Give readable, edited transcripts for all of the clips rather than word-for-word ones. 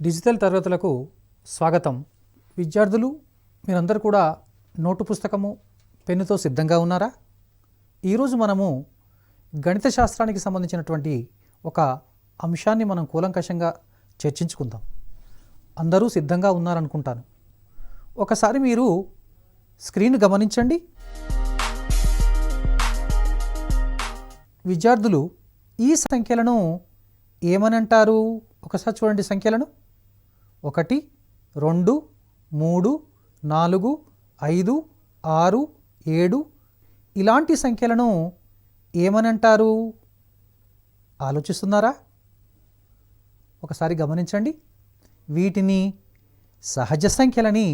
Digital తరగతులకు స్వాగతం. విద్యార్థులు మీరందరూ కూడా నోటు పుస్తకము పెన్నుతో సిద్ధంగా ఉన్నారా? ఈరోజు మనము గణిత శాస్త్రానికి సంబంధించినటువంటి ఒక అంశాన్ని మనం కూలంకషంగా చర్చించుకుందాం. అందరూ సిద్ధంగా ఉన్నారనుకుంటాను. ఒకసారి మీరు స్క్రీన్ గమనించండి. విద్యార్థులు ఈ సంఖ్యలను ఏమని అంటారు? ఒకసారి చూడండి. సంఖ్యలను 1, 2, 3, 4, 5, 6, 7 ఇలాంటి సంఖ్యలను ఏమని అంటారు? ఆలోచిస్తున్నారా? ఒకసారి గమనించండి. వీటిని సహజ సంఖ్యలని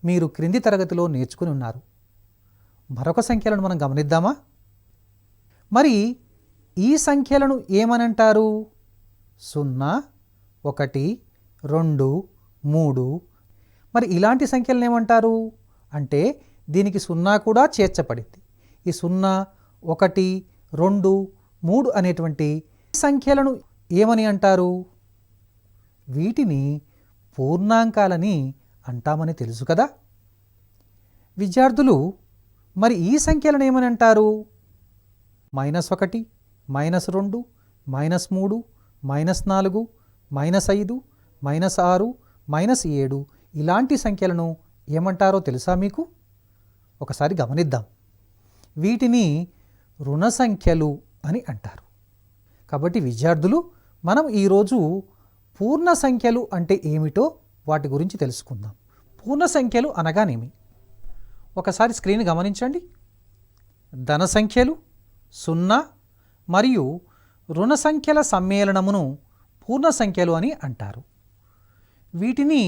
మీరు క్రింది తరగతిలో నేర్చుకుని ఉన్నారు. మరొక సంఖ్యలను మనం గమనిద్దామా? మరి ఈ సంఖ్యలను ఏమని అంటారు? 0, 1, 2, 3. మరి ఇలాంటి సంఖ్యలను ఏమంటారు అంటే దీనికి 0 కూడా చేర్చబడింది. ఈ 0, 1, 2, 3 అనేటువంటి సంఖ్యలను ఏమని అంటారు? వీటిని పూర్ణాంకాలని అంటామని తెలుసు కదా విద్యార్థులు. మరి ఈ సంఖ్యలను ఏమని అంటారు? -1, -2, -3, -4, -5, -6, -7 ఇలాంటి సంఖ్యలను ఏమంటారో తెలుసా మీకు? ఒకసారి గమనిద్దాం. వీటిని రుణ సంఖ్యలు అని అంటారు. కాబట్టి విద్యార్థులు మనం ఈరోజు పూర్ణ సంఖ్యలు అంటే ఏమిటో వాటి గురించి తెలుసుకుందాం. పూర్ణ సంఖ్యలు అనగానేమి? ఒకసారి స్క్రీన్ గమనించండి. ధన సంఖ్యలు 0 మరియు రుణ సంఖ్యల సమ్మేళనమును పూర్ణ సంఖ్యలు అని అంటారు. వీటిని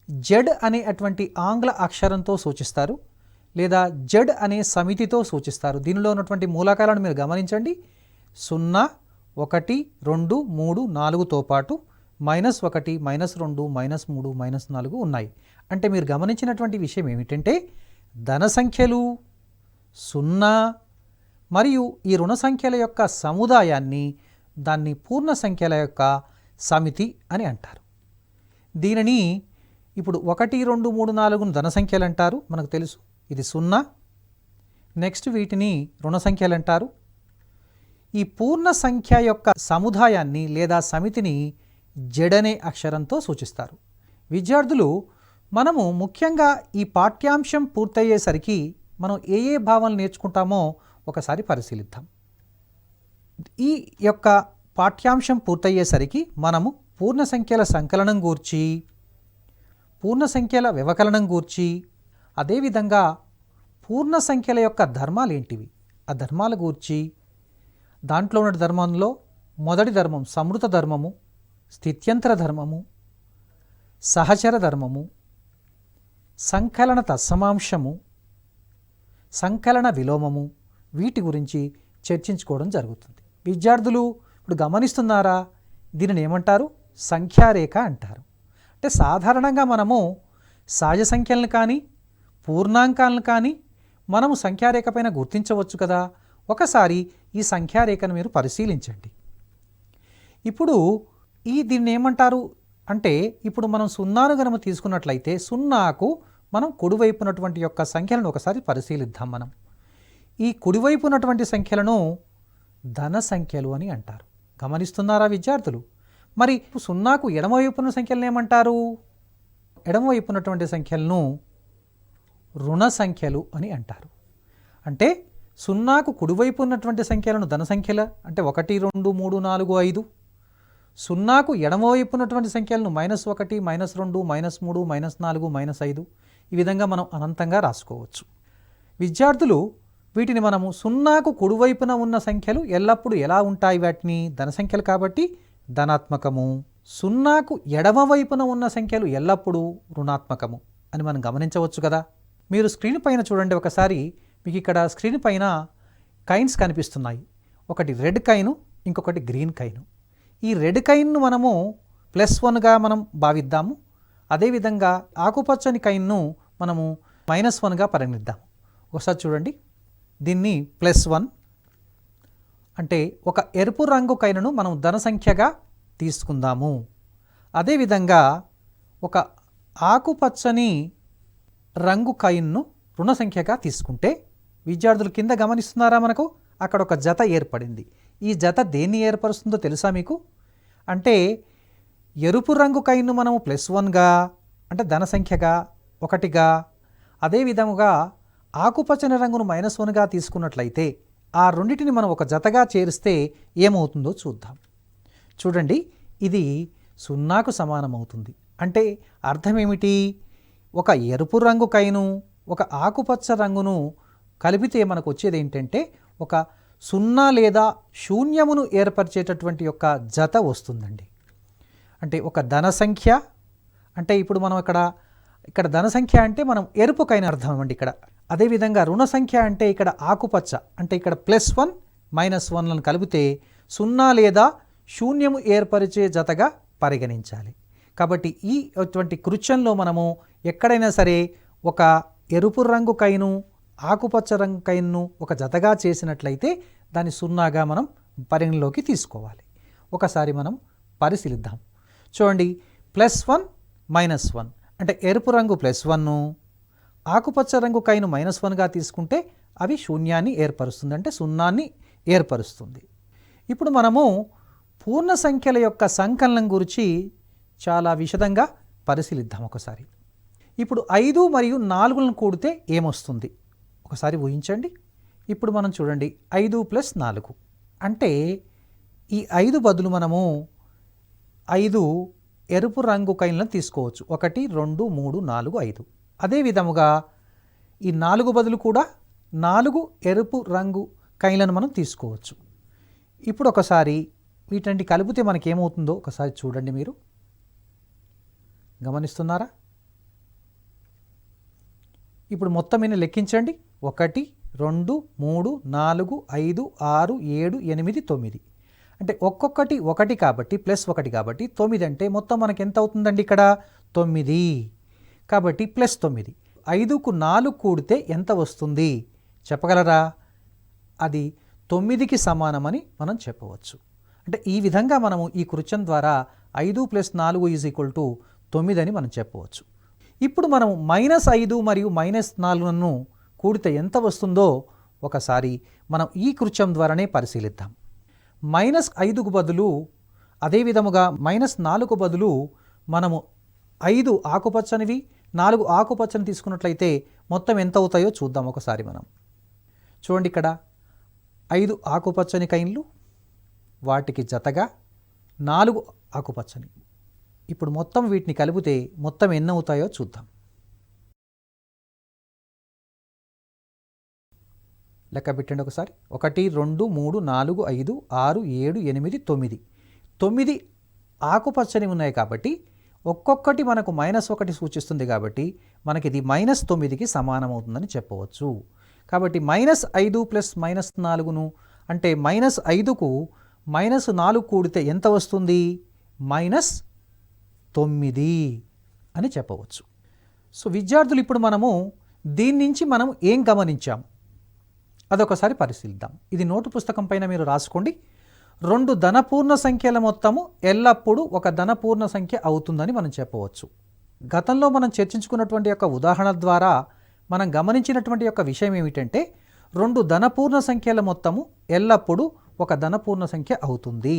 జెడ్ అనే అటువంటి ఆంగ్ల అక్షరంతో సూచిస్తారు లేదా జెడ్ అనే సమితితో సూచిస్తారు. దీనిలో ఉన్నటువంటి మూలకాలను మీరు గమనించండి. 0, 1, 2, 3, 4తో పాటు -1, -2, -3, -4 ఉన్నాయి. అంటే మీరు గమనించినటువంటి విషయం ఏమిటంటే ధన సంఖ్యలు 0 మరియు ఈ రుణ సంఖ్యల యొక్క సముదాయాన్ని దాన్ని పూర్ణ సంఖ్యల యొక్క సమితి అని అంటారు. దీనిని ఇప్పుడు 1, 2, 3, 4 ధన సంఖ్యలు అంటారు, మనకు తెలుసు. ఇది 0. నెక్స్ట్ వీటిని రుణ సంఖ్యలు అంటారు. ఈ పూర్ణ సంఖ్య యొక్క సముదాయాన్ని లేదా సమితిని జెడ్ అనే అక్షరంతో సూచిస్తారు. విద్యార్థులు మనము ముఖ్యంగా ఈ పాఠ్యాంశం పూర్తయ్యేసరికి మనం ఏ భావనలు నేర్చుకుంటామో ఒకసారి పరిశీలిద్దాం. ఈ యొక్క పాఠ్యాంశం పూర్తయ్యేసరికి మనము పూర్ణ సంఖ్యల సంకలనం గూర్చి, పూర్ణ సంఖ్యల వ్యవకలనం గూర్చి, అదేవిధంగా పూర్ణ సంఖ్యల యొక్క ధర్మాలు ఏంటివి ఆ ధర్మాల గూర్చి, దాంట్లో ఉన్న ధర్మంలో మొదటి ధర్మం సంవృత ధర్మము, స్థిత్యంతర ధర్మము, సహచర ధర్మము, సంకలన తత్సమాంశము, సంకలన విలోమము, వీటి గురించి చర్చించుకోవడం జరుగుతుంది. విద్యార్థులు ఇప్పుడు గమనిస్తున్నారా? దీనిని ఏమంటారు? సంఖ్యారేఖ అంటారు. అంటే సాధారణంగా మనము సహజ సంఖ్యలను కానీ పూర్ణాంకాలను కానీ మనము సంఖ్యారేఖ పైన గుర్తించవచ్చు కదా. ఒకసారి ఈ సంఖ్యారేఖను మీరు పరిశీలించండి. ఇప్పుడు దీన్ని ఏమంటారు అంటే ఇప్పుడు మనం 0ను గనక తీసుకున్నట్లయితే 0కు మనం కుడివైపునటువంటి యొక్క సంఖ్యలను ఒకసారి పరిశీలిద్దాం. మనం ఈ కుడివైపు ఉన్నటువంటి సంఖ్యలను ధన సంఖ్యలు అని అంటారు. గమనిస్తున్నారా విద్యార్థులు? మరి 0కు ఎడమవైపున్న సంఖ్యలను ఏమంటారు? ఎడమవైపు ఉన్నటువంటి సంఖ్యలను రుణ సంఖ్యలు అని అంటారు. అంటే 0కు కుడివైపు ఉన్నటువంటి సంఖ్యలను ధన సంఖ్యల అంటే 1, 2, 3, 4, 5. 0కు ఎడమవైపు ఉన్నటువంటి సంఖ్యలను -1, -2, -3, -4, -5 ఈ విధంగా మనం అనంతంగా రాసుకోవచ్చు. విద్యార్థులు వీటిని మనము 0కు కుడివైపున ఉన్న సంఖ్యలు ఎల్లప్పుడూ ఎలా ఉంటాయి? వాటిని ధన సంఖ్యలు కాబట్టి ధనాత్మకము. 0కు ఎడమ వైపున ఉన్న సంఖ్యలు ఎల్లప్పుడూ రుణాత్మకము అని మనం గమనించవచ్చు కదా. మీరు స్క్రీన్ పైన చూడండి ఒకసారి. మీకు ఇక్కడ స్క్రీన్ పైన కైన్స్ కనిపిస్తున్నాయి. ఒకటి రెడ్ కైను, ఇంకొకటి గ్రీన్ కైను. ఈ రెడ్ కైన్ను మనము +1గా మనం భావిద్దాము. అదేవిధంగా ఆకుపచ్చని కైన్ను మనము -1గా పరిగణిద్దాము. ఒకసారి చూడండి. దీన్ని +1 అంటే ఒక ఎరుపు రంగు కైనను మనం ధన సంఖ్యగా తీసుకుందాము. అదేవిధంగా ఒక ఆకుపచ్చని రంగు కాయిన్ను రుణ సంఖ్యగా తీసుకుంటే విద్యార్థులు కింద గమనిస్తున్నారా, మనకు అక్కడ ఒక జత ఏర్పడింది. ఈ జత దేన్ని ఏర్పరుస్తుందో తెలుసా మీకు? అంటే ఎరుపు రంగు కాయిన్ను మనము +1గా అంటే ధన సంఖ్యగా 1గా, అదేవిధముగా ఆకుపచ్చని రంగును -1గా తీసుకున్నట్లయితే ఆ రెండింటిని మనం ఒక జతగా చేరిస్తే ఏమవుతుందో చూద్దాం. చూడండి, ఇది 0కు సమానమవుతుంది. అంటే అర్థం ఏమిటి? ఒక ఎరుపు రంగు కాయిను ఒక ఆకుపచ్చ రంగును కలిపితే మనకు వచ్చేది ఏంటంటే ఒక 0 లేదా శూన్యమును ఏర్పరిచేటటువంటి యొక్క జత వస్తుందండి. అంటే ఒక ధన సంఖ్య, అంటే ఇప్పుడు మనం ఇక్కడ ధన సంఖ్య అంటే మనం ఎరుపు కాయిన్ అర్థం అండి ఇక్కడ. అదేవిధంగా రుణ సంఖ్య అంటే ఇక్కడ ఆకుపచ్చ, అంటే ఇక్కడ +1 -1లను కలిపితే 0 లేదా శూన్యము ఏర్పరిచే జతగా పరిగణించాలి. కాబట్టి ఇటువంటి కృత్యంలో మనము ఎక్కడైనా సరే ఒక ఎరుపు రంగు కాయిను ఆకుపచ్చ రంగు కాయిన్ను ఒక జతగా చేసినట్లయితే దాన్ని 0గా మనం పరిగణలోకి తీసుకోవాలి. ఒకసారి మనం పరిశీలిద్దాం. చూడండి, +1 -1 అంటే ఎరుపు రంగు +1, ఆకుపచ్చ రంగు కాయిను -1గా తీసుకుంటే అవి శూన్యాన్ని ఏర్పరుస్తుంది, అంటే 0ని ఏర్పరుస్తుంది. ఇప్పుడు మనము పూర్ణ సంఖ్యల యొక్క సంకలనం గురించి చాలా విశదంగా పరిశీలిద్దాం ఒకసారి. ఇప్పుడు 5 మరియు 4లను కూడితే ఏమొస్తుంది ఒకసారి ఊహించండి. ఇప్పుడు మనం చూడండి, 5 + 4 అంటే ఈ 5 బదులు మనము 5 ఎరుపు రంగు కాయిన్లను తీసుకోవచ్చు. 1 2 3 4 5. అదే విధముగా ఈ 4 బదులు కూడా 4 ఎరుపు రంగు కాయిన్లను మనం తీసుకోవచ్చు. ఇప్పుడు ఒకసారి వీటంటి కలిపితే మనకేమవుతుందో ఒకసారి చూడండి. మీరు గమనిస్తున్నారా? ఇప్పుడు మొత్తం ఎన్ని లెక్కించండి. 1 2 3 4 5 6 7 8 9. అంటే ఒక్కొక్కటి 1 కాబట్టి +1 కాబట్టి 9 అంటే మొత్తం మనకి ఎంత అవుతుందండి ఇక్కడ 9. కాబట్టి +9. 5కు 4 కూడితే ఎంత వస్తుంది చెప్పగలరా? అది 9కి సమానమని మనం చెప్పవచ్చు. అంటే ఈ విధంగా మనము ఈ కృత్యం ద్వారా 5 + 4 9 అని మనం చెప్పవచ్చు. ఇప్పుడు మనం -5 మరియు -4లను కూడితే ఎంత వస్తుందో ఒకసారి మనం ఈ కృత్యం ద్వారానే పరిశీలిద్దాం. -5కు బదులు అదే విధముగా -4కు బదులు మనము 5 ఆకుపచ్చనివి 4 ఆకుపచ్చని తీసుకున్నట్లయితే మొత్తం ఎంత అవుతాయో చూద్దాం ఒకసారి మనం. చూడండి, ఇక్కడ 5 ఆకుపచ్చని కాయిన్లు, వాటికి జతగా 4 ఆకుపచ్చని. ఇప్పుడు మొత్తం వీటిని కలిపితే మొత్తం ఎన్ని అవుతాయో చూద్దాం. లెక్క పెట్టండి ఒకసారి. 1 2 3 4 5 6 7 8 9. 9 ఆకుపచ్చని ఉన్నాయి కాబట్టి ఒక్కొక్కటి మనకు -1 సూచిస్తుంది కాబట్టి మనకి ఇది -9కి సమానమవుతుందని చెప్పవచ్చు. కాబట్టి -5 + -4ను అంటే -5కు -4 కూడితే ఎంత వస్తుంది? -9 అని చెప్పవచ్చు. సో విద్యార్థులు, ఇప్పుడు మనము దీని నుంచి మనం ఏం గమనించాం అదొకసారి పరిశీలిద్దాం. ఇది నోటు పుస్తకం పైన మీరు రాసుకోండి. 2 ధనపూర్ణ సంఖ్యల మొత్తము ఎల్లప్పుడూ ఒక ధనపూర్ణ సంఖ్య అవుతుందని మనం చెప్పవచ్చు. గతంలో మనం చర్చించుకున్నటువంటి యొక్క ఉదాహరణ ద్వారా మనం గమనించినటువంటి యొక్క విషయం ఏమిటంటే 2 ధనపూర్ణ సంఖ్యల మొత్తము ఎల్లప్పుడూ ఒక ధనపూర్ణ సంఖ్య అవుతుంది.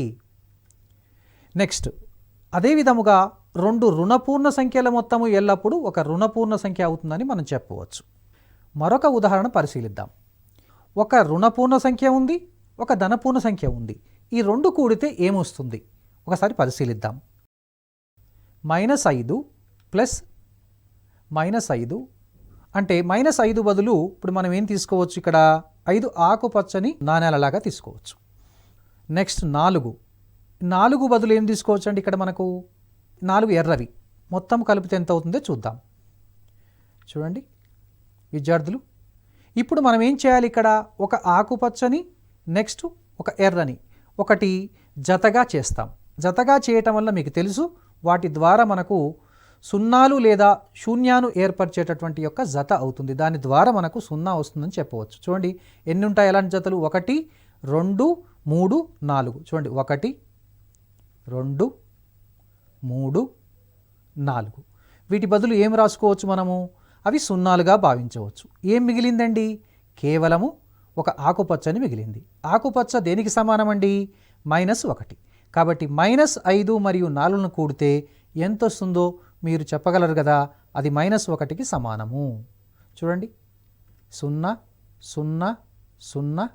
నెక్స్ట్, అదే విధముగా 2 రుణపూర్ణ సంఖ్యల మొత్తము ఎల్లప్పుడూ ఒక రుణపూర్ణ సంఖ్య అవుతుందని మనం చెప్పవచ్చు. మరొక ఉదాహరణ పరిశీలిద్దాం. ఒక రుణపూర్ణ సంఖ్య ఉంది, ఒక ధనపూర్ణ సంఖ్య ఉంది. ఈ రెండు కూడితే ఏమొస్తుంది ఒకసారి పరిశీలిద్దాం. -5 + -5 అంటే -5 బదులు ఇప్పుడు మనం ఏం తీసుకోవచ్చు? ఇక్కడ 5 ఆకుపచ్చని నాణేలలాగా తీసుకోవచ్చు. నెక్స్ట్ 4 బదులు ఏం తీసుకోవచ్చు అండి? ఇక్కడ మనకు 4 ఎర్రవి. మొత్తం కలిపితే ఎంత అవుతుందో చూద్దాం. చూడండి విద్యార్థులు, ఇప్పుడు మనం ఏం చేయాలి? ఇక్కడ ఒక ఆకుపచ్చని నెక్స్ట్ ఒక ఎర్రని ఒకటి జతగా చేస్తాం. జతగా చేయటం వల్ల మీకు తెలుసు వాటి ద్వారా మనకు సున్నాలు లేదా శూన్యాలు ఏర్పరిచేటటువంటి యొక్క జత అవుతుంది. దాని ద్వారా మనకు 0 వస్తుందని చెప్పవచ్చు. చూడండి ఎన్ని ఉంటాయి ఎలాంటి జతలు? 1 2 3 4. చూడండి 1 2 3, 4. వీటి బదులు ఏం రాసుకోవచ్చు మనము? అవి సున్నాలుగా భావించవచ్చు. ఏం మిగిలిందండి? కేవలము ఒక ఆకుపచ్చని మిగిలింది. ఆకుపచ్చ దేనికి సమానమండి? -1. కాబట్టి -5 మరియు 4ను కూడితే ఎంత వస్తుందో మీరు చెప్పగలరు కదా. అది -1కి సమానము. చూడండి, 0, 0, 0,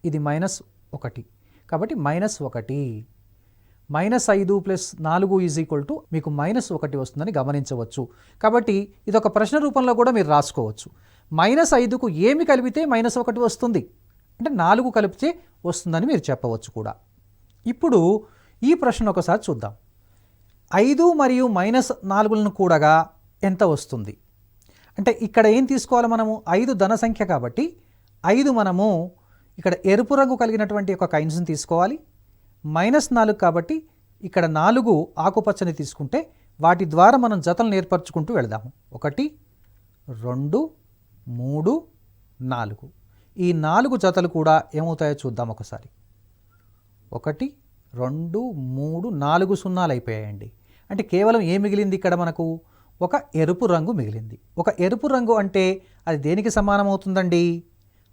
ఇది -1, కాబట్టి -1. -5 + 4 మీకు -1 వస్తుందని గమనించవచ్చు. కాబట్టి ఇది ఒక ప్రశ్న రూపంలో కూడా మీరు రాసుకోవచ్చు. -5కు ఏమి కలిపితే -1 వస్తుంది అంటే 4 కలిపితే వస్తుందని మీరు చెప్పవచ్చు కూడా. ఇప్పుడు ఈ ప్రశ్న ఒకసారి చూద్దాం. 5 మరియు -4లను కూడగా ఎంత వస్తుంది అంటే ఇక్కడ ఏం తీసుకోవాలి మనము? 5 ధన సంఖ్య కాబట్టి 5 మనము ఇక్కడ ఎరుపు రంగు కలిగినటువంటి ఒక కైన్స్ని తీసుకోవాలి. -4 కాబట్టి ఇక్కడ 4 ఆకుపచ్చని తీసుకుంటే వాటి ద్వారా మనం జతలను ఏర్పరచుకుంటూ వెళదాము. 1, 2, 3, 4. ఈ 4 జతలు కూడా ఏమవుతాయో చూద్దాం ఒకసారి. 1, 2, 3, 4 సున్నాలు అయిపోయాయండి. అంటే కేవలం ఏం మిగిలింది ఇక్కడ మనకు? ఒక ఎరుపు రంగు మిగిలింది. ఒక ఎరుపు రంగు అంటే అది దేనికి సమానం అవుతుందండి?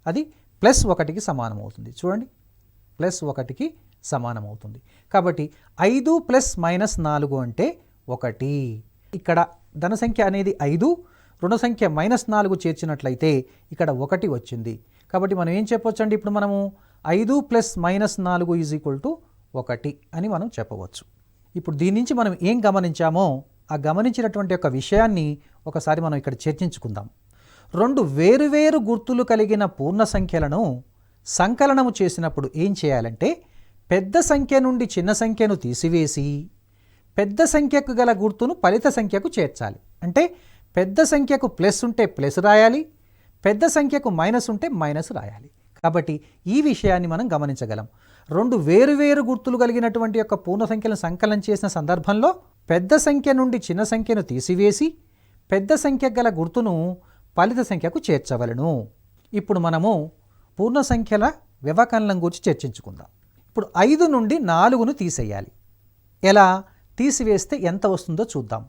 అది +1కి సమానం అవుతుంది. చూడండి, +1కి సమానం అవుతుంది. కాబట్టి 5 + -4 అంటే 1. ఇక్కడ ధన సంఖ్య అనేది 5, రుణ సంఖ్య -4 చేర్చినట్లయితే ఇక్కడ 1 వచ్చింది. కాబట్టి మనం ఏం చెప్పొచ్చండి? ఇప్పుడు మనము 5 + -4 1 అని మనం చెప్పవచ్చు. ఇప్పుడు దీని నుంచి మనం ఏం గమనించామో ఆ గమనించినటువంటి ఒక విషయాన్ని ఒకసారి మనం ఇక్కడ చర్చించుకుందాం. 2 వేరువేరు గుర్తులు కలిగిన పూర్ణ సంఖ్యలను సంకలనము చేసినప్పుడు ఏం చేయాలంటే పెద్ద సంఖ్య నుండి చిన్న సంఖ్యను తీసివేసి పెద్ద సంఖ్యకు గల గుర్తును ఫలిత సంఖ్యకు చేర్చాలి. అంటే పెద్ద సంఖ్యకు ప్లస్ ఉంటే ప్లస్ రాయాలి, పెద్ద సంఖ్యకు మైనస్ ఉంటే మైనస్ రాయాలి. కాబట్టి ఈ విషయాన్ని మనం గమనించగలం. 2 వేరువేరు గుర్తులు కలిగినటువంటి యొక్క పూర్ణ సంఖ్యలను సంకలనం చేసిన సందర్భంలో పెద్ద సంఖ్య నుండి చిన్న సంఖ్యను తీసివేసి పెద్ద సంఖ్య గల గుర్తును ఫలిత సంఖ్యకు చేర్చవలను. ఇప్పుడు మనము పూర్ణ సంఖ్యల వ్యవకలనం గురించి చర్చించుకుందాం. ఇప్పుడు 5 నుండి 4ను తీసేయాలి. ఎలా తీసివేస్తే ఎంత వస్తుందో చూద్దాం.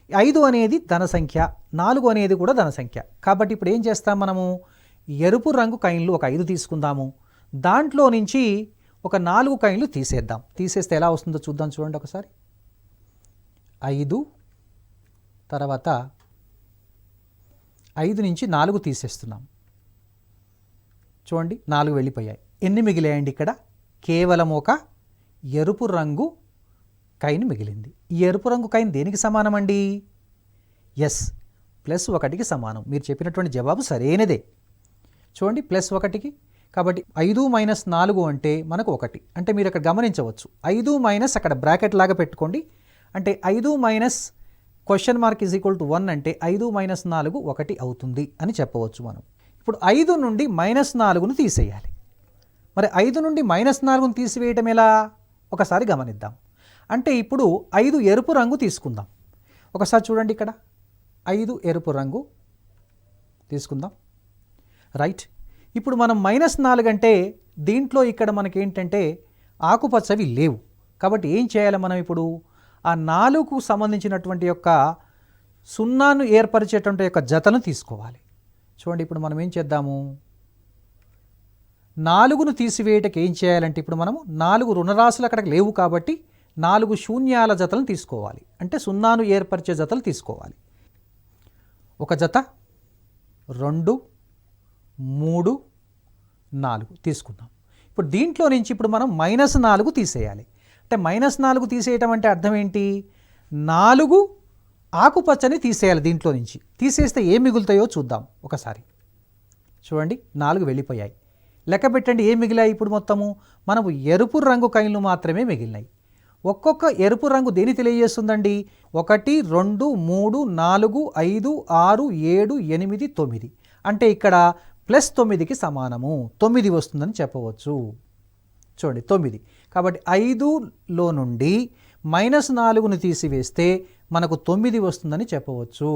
5 అనేది ధన సంఖ్య, 4 అనేది కూడా ధన సంఖ్య. కాబట్టి ఇప్పుడు ఏం చేస్తాం మనము? ఎరుపు రంగు కాయిన్లు ఒక 5 తీసుకుందాము. దాంట్లో నుంచి ఒక 4 కాయిన్లు తీసేద్దాం. తీసేస్తే ఎలా వస్తుందో చూద్దాం. చూడండి ఒకసారి. 5 తర్వాత 5 నుంచి 4 తీసేస్తున్నాం. చూడండి, 4 వెళ్ళిపోయాయి. ఎన్ని మిగిలాయండి ఇక్కడ? కేవలం ఒక ఎరుపు రంగు కాయిన్ మిగిలింది. ఈ ఎరుపు రంగు కాయిన్ దేనికి సమానమండి? ఎస్, +1కి సమానం. మీరు చెప్పినటువంటి జవాబు సరైనదే. చూడండి, +1కి. కాబట్టి 5 - 4 అంటే మనకు 1. అంటే మీరు అక్కడ గమనించవచ్చు. 5 మైనస్ అక్కడ బ్రాకెట్ లాగా పెట్టుకోండి. అంటే 5 మైనస్ (1) అంటే 5 - 4 1 అవుతుంది అని చెప్పవచ్చు మనం. ఇప్పుడు 5 నుండి -4ను తీసేయాలి. మరి 5 నుండి -4ను తీసివేయటం ఎలా? ఒకసారి గమనిద్దాం. అంటే ఇప్పుడు 5 ఎరుపు రంగు తీసుకుందాం. ఒకసారి చూడండి, ఇక్కడ 5 ఎరుపు రంగు తీసుకుందాం. రైట్. ఇప్పుడు మనం -4 అంటే దీంట్లో ఇక్కడ మనకేంటంటే ఆకుపచ్చవి లేవు. కాబట్టి ఏం చేయాలి మనం? ఇప్పుడు ఆ 4కు సంబంధించినటువంటి యొక్క 0ను ఏర్పరిచేటువంటి యొక్క జతను తీసుకోవాలి. చూడండి, ఇప్పుడు మనం ఏం చేద్దాము? 4ను తీసివేయటకి ఏం చేయాలంటే ఇప్పుడు మనము 4 రుణరాశులు అక్కడికి లేవు కాబట్టి 4 శూన్యాల జతలను తీసుకోవాలి. అంటే 0ను ఏర్పరిచే జతలు తీసుకోవాలి. ఒక జత, 2, 3, 4 తీసుకున్నాం. ఇప్పుడు దీంట్లో నుంచి ఇప్పుడు మనం -4 తీసేయాలి. అంటే -4 తీసేయటం అంటే అర్థం ఏంటి? 4 ఆకుపచ్చని తీసేయాలి. దీంట్లో నుంచి తీసేస్తే ఏం మిగులుతాయో చూద్దాం ఒకసారి. చూడండి, 4 వెళ్ళిపోయాయి. లెక్క పెట్టండి, ఏం మిగిలాయి? ఇప్పుడు మొత్తము మనము ఎరుపు రంగు కాయిన్లు మాత్రమే మిగిలినాయి. ఒక్కొక్క ఎరుపు రంగు దేని తెలియజేస్తుందండి? 1, 2, 3, 4, 5, 6, 7, 8, 9. అంటే ఇక్కడ +9కి సమానము, 9 వస్తుందని చెప్పవచ్చు. చూడండి, 9. కాబట్టి 5లో నుండి -4ను తీసివేస్తే మనకు 9 వస్తుందని చెప్పవచ్చు.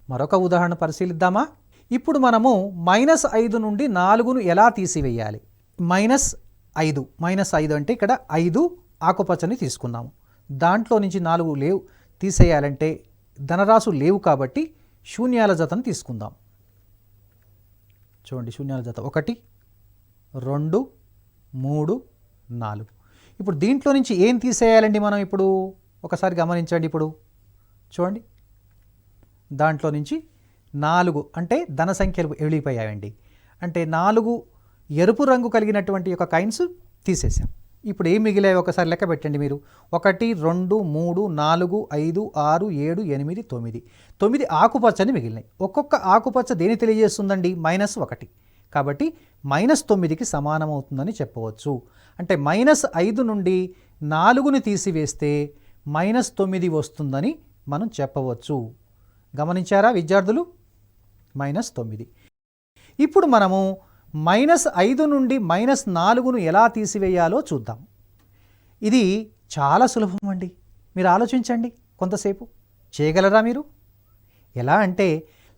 మరొక ఉదాహరణ పరిశీలిద్దామా? ఇప్పుడు మనము -5 నుండి 4ను ఎలా తీసివేయాలి? -5 అంటే ఇక్కడ 5 ఆకుపచ్చని తీసుకున్నాము. దాంట్లో నుంచి 4 లేవు తీసేయాలంటే ధనరాశులు లేవు కాబట్టి శూన్యాల జతను తీసుకుందాం. చూడండి, శూన్యాల జత 1 2 3 4. ఇప్పుడు దీంట్లో నుంచి ఏం తీసేయాలండి మనం? ఇప్పుడు ఒకసారి గమనించండి. ఇప్పుడు చూడండి, దాంట్లో నుంచి 4 అంటే ధన సంఖ్యలు వెళ్ళిపోయాయండి. అంటే 4 ఎరుపు రంగు కలిగినటువంటి యొక్క కాయిన్స్ తీసేసాం. ఇప్పుడు ఏం మిగిలాయి ఒకసారి లెక్క పెట్టండి మీరు. 1 2 3 4 5 6 7 8 9. 9 ఆకుపచ్చని మిగిలినాయి. ఒక్కొక్క ఆకుపచ్చ దేని తెలియజేస్తుందండి? -1. కాబట్టి -9కి సమానమవుతుందని చెప్పవచ్చు. అంటే -5 నుండి 4ని తీసివేస్తే -9 వస్తుందని మనం చెప్పవచ్చు. గమనించారా విద్యార్థులు? -9. ఇప్పుడు మనము -5 నుండి -4ను ఎలా తీసివేయాలో చూద్దాం. ఇది చాలా సులభం అండి. మీరు ఆలోచించండి, కొంతసేపు చేయగలరా మీరు? ఎలా అంటే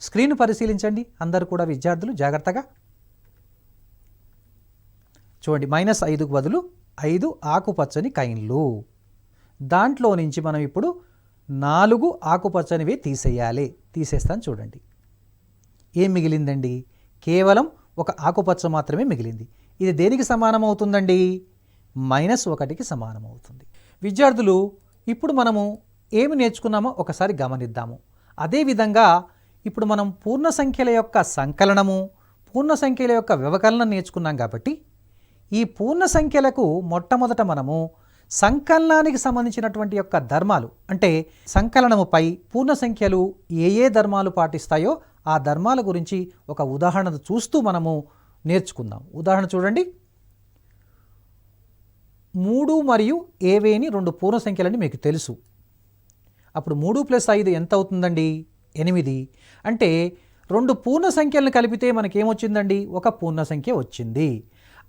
స్క్రీన్ పరిశీలించండి అందరూ కూడా విద్యార్థులు జాగ్రత్తగా చూడండి. -5కు బదులు 5 ఆకుపచ్చని కాయిన్లు. దాంట్లో నుంచి మనం ఇప్పుడు 4 ఆకుపచ్చనివే తీసేయాలి. తీసేస్తాను చూడండి. ఏం మిగిలిందండి? కేవలం ఒక ఆకుపచ్చ మాత్రమే మిగిలింది. ఇది దేనికి సమానమవుతుందండి? -1కి సమానమవుతుంది. విద్యార్థులు, ఇప్పుడు మనము ఏమి నేర్చుకున్నామో ఒకసారి గమనిద్దాము. అదేవిధంగా ఇప్పుడు మనం పూర్ణ సంఖ్యల యొక్క సంకలనము, పూర్ణ సంఖ్యల యొక్క వ్యవకలనం నేర్చుకున్నాం కాబట్టి ఈ పూర్ణ సంఖ్యలకు మొట్టమొదట మనము సంకలనానికి సంబంధించినటువంటి యొక్క ధర్మాలు, అంటే సంకలనముపై పూర్ణ సంఖ్యలు ఏ ఏ ధర్మాలు పాటిస్తాయో ఆ ధర్మాల గురించి ఒక ఉదాహరణ చూస్తూ మనము నేర్చుకుందాం. ఉదాహరణ చూడండి. 3 మరియు ఏవేని 2 పూర్ణ సంఖ్యలని మీకు తెలుసు. అప్పుడు 3 + 5 ఎంత అవుతుందండి? 8. అంటే 2 పూర్ణ సంఖ్యలను కలిపితే మనకేమొచ్చిందండి? ఒక పూర్ణ సంఖ్య వచ్చింది.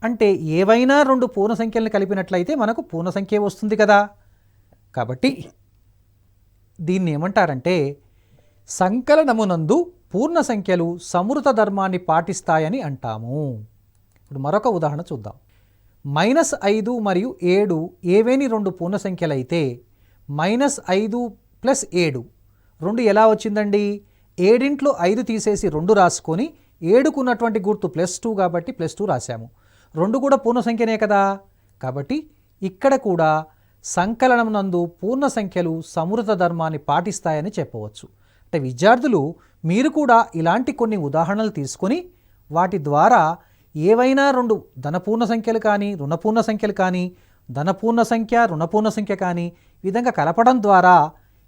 అంటే ఏవైనా 2 పూర్ణ సంఖ్యలను కలిపినట్లయితే మనకు పూర్ణ సంఖ్య వస్తుంది కదా. కాబట్టి దీన్ని ఏమంటారంటే సంకలనమునందు పూర్ణ సంఖ్యలు సమృత ధర్మాన్ని పాటిస్తాయని అంటాము. ఇప్పుడు మరొక ఉదాహరణ చూద్దాం. -5 మరియు 7 ఏవేని 2 పూర్ణ సంఖ్యలైతే -5 + 7 2 ఎలా వచ్చిందండి? 7 5 తీసేసి 2 రాసుకొని 7కు ఉన్నటువంటి గుర్తు +2 కాబట్టి +2 రాశాము. 2 కూడా పూర్ణ సంఖ్యనే కదా. కాబట్టి ఇక్కడ కూడా సంకలనం నందు పూర్ణ సంఖ్యలు సమృత ధర్మాన్ని పాటిస్తాయని చెప్పవచ్చు. అంటే విద్యార్థులు, మీరు కూడా ఇలాంటి కొన్ని ఉదాహరణలు తీసుకొని వాటి ద్వారా ఏవైనా 2 ధనపూర్ణ సంఖ్యలు కానీ రుణపూర్ణ సంఖ్యలు కానీ ధనపూర్ణ సంఖ్య రుణపూర్ణ సంఖ్య కానీ ఈ విధంగా కలపడం ద్వారా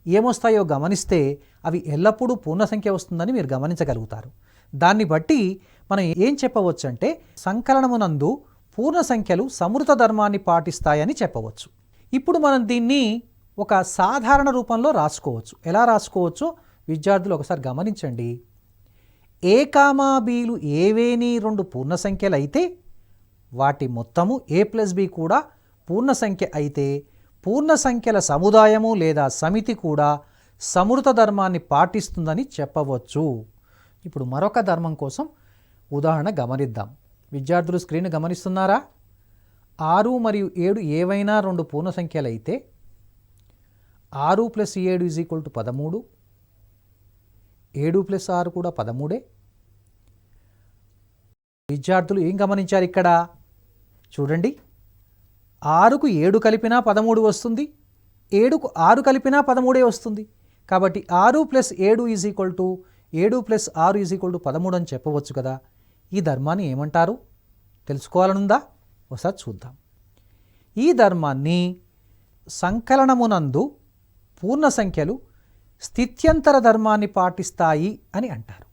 ఏమొస్తాయో గమనిస్తే అవి ఎల్లప్పుడూ పూర్ణ సంఖ్య వస్తుందని మీరు గమనించగలుగుతారు. దాన్ని బట్టి మనం ఏం చెప్పవచ్చు అంటే సంకలనమునందు పూర్ణ సంఖ్యలు సమృత ధర్మాన్ని పాటిస్తాయని చెప్పవచ్చు. ఇప్పుడు మనం దీన్ని ఒక సాధారణ రూపంలో రాసుకోవచ్చు. ఎలా రాసుకోవచ్చో విద్యార్థులు ఒకసారి గమనించండి. A, Bలు ఏవేని 2 పూర్ణ సంఖ్యలు అయితే వాటి మొత్తము A + B కూడా పూర్ణ సంఖ్య అయితే పూర్ణ సంఖ్యల సముదాయము లేదా సమితి కూడా సమృత ధర్మాన్ని పాటిస్తుందని చెప్పవచ్చు. ఇప్పుడు మరొక ధర్మం కోసం ఉదాహరణ గమనిద్దాం. విద్యార్థులు స్క్రీన్ గమనిస్తున్నారా? 6 మరియు 7 ఏవైనా 2 పూర్ణ సంఖ్యలు అయితే 6 + 7 = 13, 7 + 6 కూడా 13. విద్యార్థులు ఏం గమనించారు ఇక్కడ? చూడండి, 6కు 7 కలిపినా 13 వస్తుంది, 7కు 6 కలిపినా 13 వస్తుంది. కాబట్టి 6 + 7 = 7 + 6 = 13 అని చెప్పవచ్చు కదా. ఈ ధర్మాన్ని ఏమంటారు? తెలుసుకోవాలనుందా? ఒకసారి చూద్దాం. ఈ ధర్మాన్ని సంకలనమునందు పూర్ణ సంఖ్యలు స్థిత్యంతర ధర్మాన్ని పాటిస్తాయి అని అంటారు.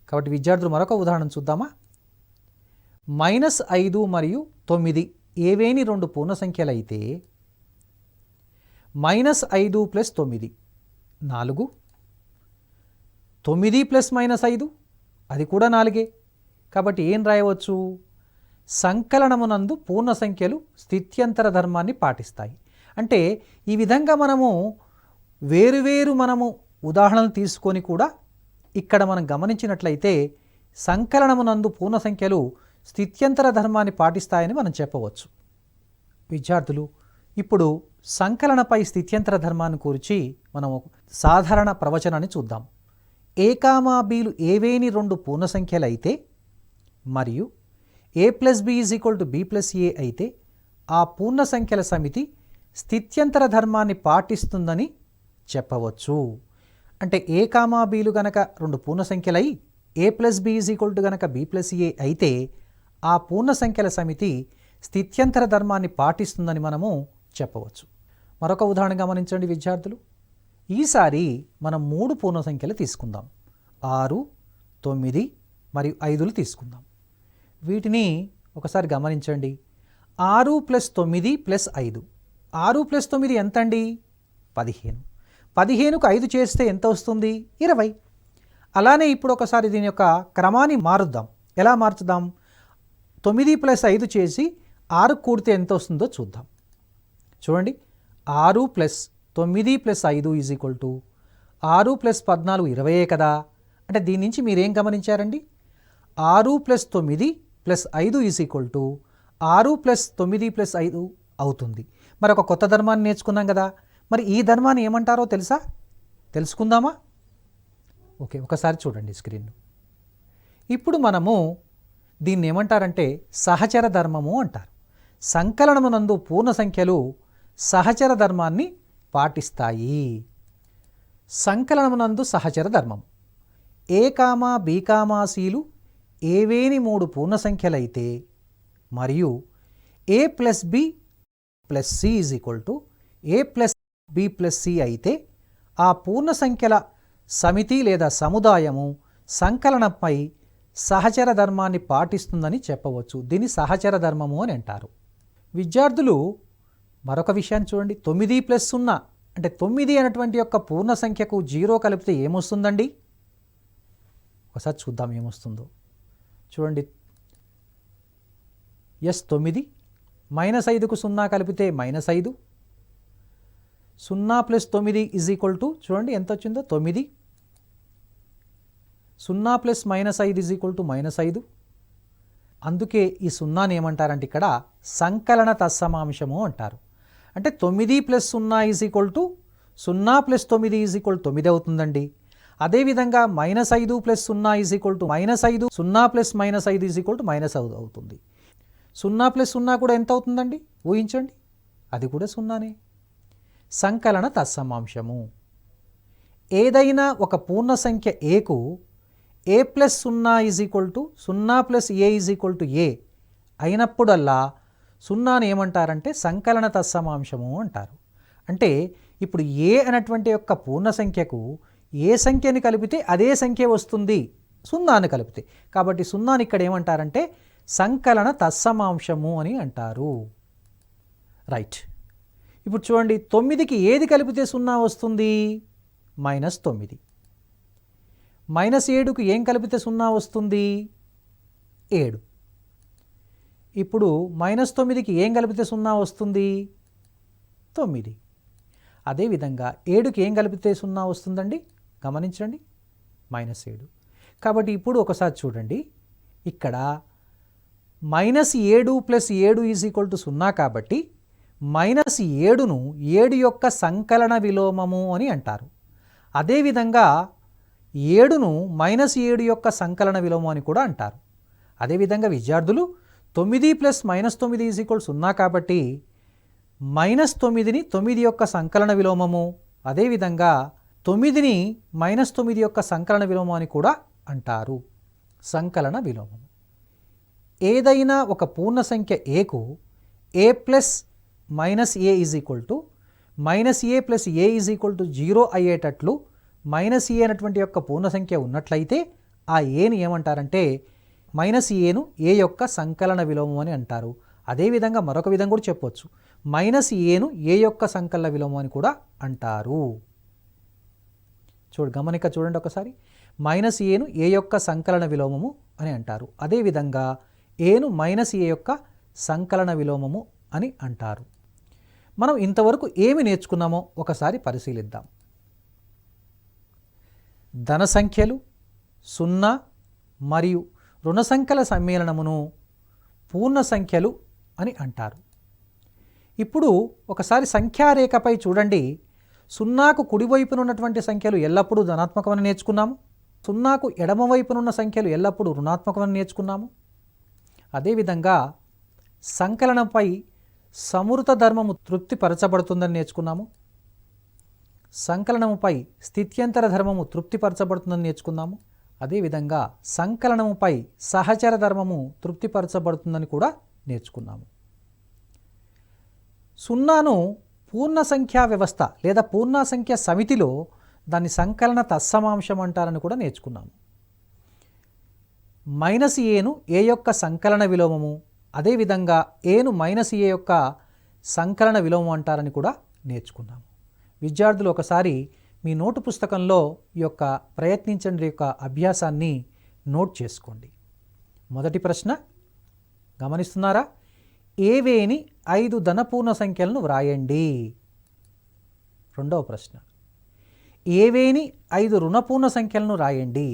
కాబట్టి విద్యార్థులు మరొక ఉదాహరణ చూద్దామా? -5 మరియు 9 ఏవేని 2 పూర్ణ సంఖ్యలు అయితే -5 + 9 4, 9 + -5 అది కూడా 4. కాబట్టి ఏం రాయవచ్చు? సంకలనమునందు పూర్ణ సంఖ్యలు స్థిత్యంతర ధర్మాన్ని పాటిస్తాయి. అంటే ఈ విధంగా మనము వేరువేరు ఉదాహరణలు తీసుకొని కూడా ఇక్కడ మనం గమనించినట్లయితే సంకలనమునందు పూర్ణ సంఖ్యలు స్థిత్యంతర ధర్మాన్ని పాటిస్తాయని మనం చెప్పవచ్చు. విద్యార్థులు ఇప్పుడు సంకలనపై స్థిత్యంతర ధర్మాన్ని గురించి మనం సాధారణ ప్రవచనాన్ని చూద్దాం. ఏ కామా బీలు ఏవేని రెండు పూర్ణ సంఖ్యలు అయితే మరియు a plus B is equal to B plus ఏ అయితే ఆ పూర్ణ సంఖ్యల సమితి స్థిత్యంతర ధర్మాన్ని పాటిస్తుందని చెప్పవచ్చు. అంటే ఏ కామా బీలు గనక రెండు పూర్ణ సంఖ్యలై a plus B is equal to గనక బి ప్లస్ ఏ అయితే ఆ పూర్ణ సంఖ్యల సమితి స్థిత్యంతర ధర్మాన్ని పాటిస్తుందని మనము చెప్పవచ్చు. మరొక ఉదాహరణ గమనించండి విద్యార్థులు. ఈసారి మనం 3 పూర్ణ సంఖ్యలు తీసుకుందాం. 6, 9 మరియు 5లు తీసుకుందాం. వీటిని ఒకసారి గమనించండి. 6 + 9 + 5. 6 + 9 ఎంత అండి? 15. 15కు 5 చేస్తే ఎంత వస్తుంది? 20. అలానే ఇప్పుడు ఒకసారి దీని యొక్క క్రమాన్ని మారుద్దాం. ఎలా మార్చుదాం? 9 + 5 చేసి 6 కూడితే ఎంత వస్తుందో చూద్దాం. చూడండి, 6 + 9 + 5 ఈజ్ ఈక్వల్ టు 6 + 14 20 కదా. అంటే దీని నుంచి మీరేం గమనించారండి? 6 + 9 + 5 ఈజ్ ఈక్వల్ టు 6 + 9 + 5 అవుతుంది. మరి ఒక కొత్త ధర్మాన్ని నేర్చుకున్నాం కదా. మరి ఈ ధర్మాన్ని ఏమంటారో తెలుసా? తెలుసుకుందామా? ఓకే, ఒకసారి చూడండి స్క్రీన్. ఇప్పుడు మనము దీన్ని ఏమంటారంటే సహచర ధర్మము అంటారు. సంకలనమునందు పూర్ణ సంఖ్యలు సహచర ధర్మాన్ని పాటిస్తాయి. సంకలనమునందు సహచర ధర్మం. ఏ కామా బి కామా సిలు ఏవేని 3 పూర్ణ సంఖ్యలైతే మరియు a + b + c is equal to a + b + c అయితే ఆ పూర్ణ సంఖ్యల సమితి లేదా సముదాయము సంకలనంపై సహచర ధర్మాన్ని పాటిస్తుందని చెప్పవచ్చు. దీన్ని సహచర ధర్మము అని అంటారు. విద్యార్థులు మరొక విషయాన్ని చూడండి. 9 + 0 అంటే 9 అనేటువంటి యొక్క పూర్ణ సంఖ్యకు 0 కలిపితే ఏమొస్తుందండి? ఒకసారి చూద్దాం ఏమొస్తుందో. చూడండి, -9 -5కు 0 కలిపితే -5. 0 + 9 ఈజ్ ఈక్వల్ టు చూడండి ఎంత వచ్చిందో 9. 0 + -5 ఈజ్ ఈక్వల్ టు -5. అందుకే ఈ 0ని ఏమంటారంటే ఇక్కడ సంకలన తత్సమాంశము అంటారు. అంటే 9 + 0 is equal to 0 + 9 is equal 9 అవుతుందండి. అదేవిధంగా -5 + 0 is equal to -5, 0 + -5 is equal to -5 అవుతుంది. 0 + 0 కూడా ఎంత అవుతుందండి? ఊహించండి, అది కూడా 0నే. సంకలన తత్సమాంశము. ఏదైనా ఒక పూర్ణ సంఖ్య ఏకు a + 0 is equal to 0 + a is equal to a అయినప్పుడల్లా 0ని ఏమంటారంటే సంకలన తత్సమాంశము అంటారు. అంటే ఇప్పుడు a అనేటువంటి యొక్క పూర్ణ సంఖ్యకు ఏ సంఖ్యని కలిపితే అదే సంఖ్య వస్తుంది 0ని కలిపితే. కాబట్టి 0ని ఇక్కడ ఏమంటారంటే సంకలన తత్సమాంశము అని అంటారు. రైట్. ఇప్పుడు చూడండి, 9కి ఏది కలిపితే 0 వస్తుంది? -9. -7కు ఏం కలిపితే 0 వస్తుంది? 7. ఇప్పుడు -9కి ఏం కలిపితే 0 వస్తుంది? 9. అదేవిధంగా 7కి ఏం కలిపితే 0 వస్తుందండి? గమనించండి, -7. కాబట్టి ఇప్పుడు ఒకసారి చూడండి, ఇక్కడ -7 + 7 ఈజ్ ఈక్వల్ టు 0 కాబట్టి -7ను 7 యొక్క సంకలన విలోమము అని అంటారు. అదేవిధంగా 7ను -7 యొక్క సంకలన విలోమం అని కూడా అంటారు. అదేవిధంగా విద్యార్థులు 9 + -9 ఈజ్ ఈక్వల్ 0 కాబట్టి -9ని 9 యొక్క సంకలన విలోమము, అదేవిధంగా 9ని -9 యొక్క సంకలన విలోమం అని కూడా అంటారు. సంకలన విలోమము. ఏదైనా ఒక పూర్ణ సంఖ్య ఏకు a + -a is equal to -a + a is equal to 0 అయ్యేటట్లు -a అనేటువంటి యొక్క పూర్ణ సంఖ్య ఉన్నట్లయితే ఆ ఏని ఏమంటారంటే -aను a యొక్క సంకలన విలోమం అని అంటారు. అదేవిధంగా మరొక విధంగా కూడా చెప్పవచ్చు, -aను a యొక్క సంకలన విలోమం అని కూడా అంటారు. గమనిక చూడండి ఒకసారి, -aను a యొక్క సంకలన విలోమము అని అంటారు. అదేవిధంగా aను -a యొక్క సంకలన విలోమము అని అంటారు. మనం ఇంతవరకు ఏమి నేర్చుకున్నామో ఒకసారి పరిశీలిద్దాం. ధన సంఖ్యలు, 0 మరియు రుణ సంఖ్యల సమ్మేళనమును పూర్ణ సంఖ్యలు అని అంటారు. ఇప్పుడు ఒకసారి సంఖ్యారేఖపై చూడండి. సున్నాకు కుడివైపున ఉన్నటువంటి సంఖ్యలు ఎల్లప్పుడూ ధనాత్మకమని నేర్చుకున్నాము. సున్నాకు ఎడమవైపునున్న సంఖ్యలు ఎల్లప్పుడూ రుణాత్మకమని నేర్చుకున్నాము. అదేవిధంగా సంకలనంపై సమృత ధర్మము తృప్తిపరచబడుతుందని నేర్చుకున్నాము. సంకలనముపై స్థిత్యంతర ధర్మము తృప్తిపరచబడుతుందని నేర్చుకున్నాము. అదేవిధంగా సంకలనముపై సహచర ధర్మము తృప్తిపరచబడుతుందని కూడా నేర్చుకున్నాము. సున్నాను పూర్ణ సంఖ్యా వ్యవస్థ లేదా పూర్ణ సంఖ్య సమితిలో దాన్ని సంకలన తత్సమాంశం అంటారని కూడా నేర్చుకున్నాము. -aను a యొక్క సంకలన విలోమము, అదేవిధంగా aను -a యొక్క సంకలన విలోమం అంటారని కూడా నేర్చుకున్నాము. విద్యార్థులు ఒకసారి మీ నోటు పుస్తకంలో ఈ యొక్క ప్రయత్నించండి యొక్క అభ్యాసాన్ని నోట్ చేసుకోండి. మొదటి ప్రశ్న గమనిస్తున్నారా? ఏవేని 5 ధనపూర్ణ సంఖ్యలను వ్రాయండి. రెండవ ప్రశ్న ఏవేని 5 రుణపూర్ణ సంఖ్యలను రాయండి.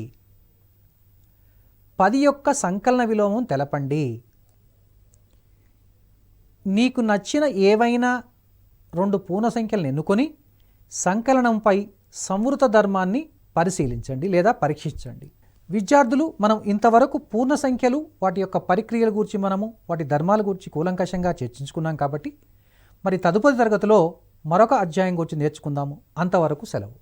10 యొక్క సంకలన విలోమం తెలపండి. నీకు నచ్చిన ఏవైనా 2 పూర్ణ సంఖ్యలను ఎన్నుకొని సంకలనంపై సమృత ధర్మాన్ని పరిశీలించండి లేదా పరీక్షించండి. విద్యార్థులు, మనం ఇంతవరకు పూర్ణ సంఖ్యలు, వాటి యొక్క పరిక్రియల గురించి, వాటి ధర్మాల గురించి కూలంకషంగా చర్చించుకున్నాం. కాబట్టి మరి తదుపరి తరగతిలో మరొక అధ్యాయం గురించి నేర్చుకుందాము. అంతవరకు సెలవు.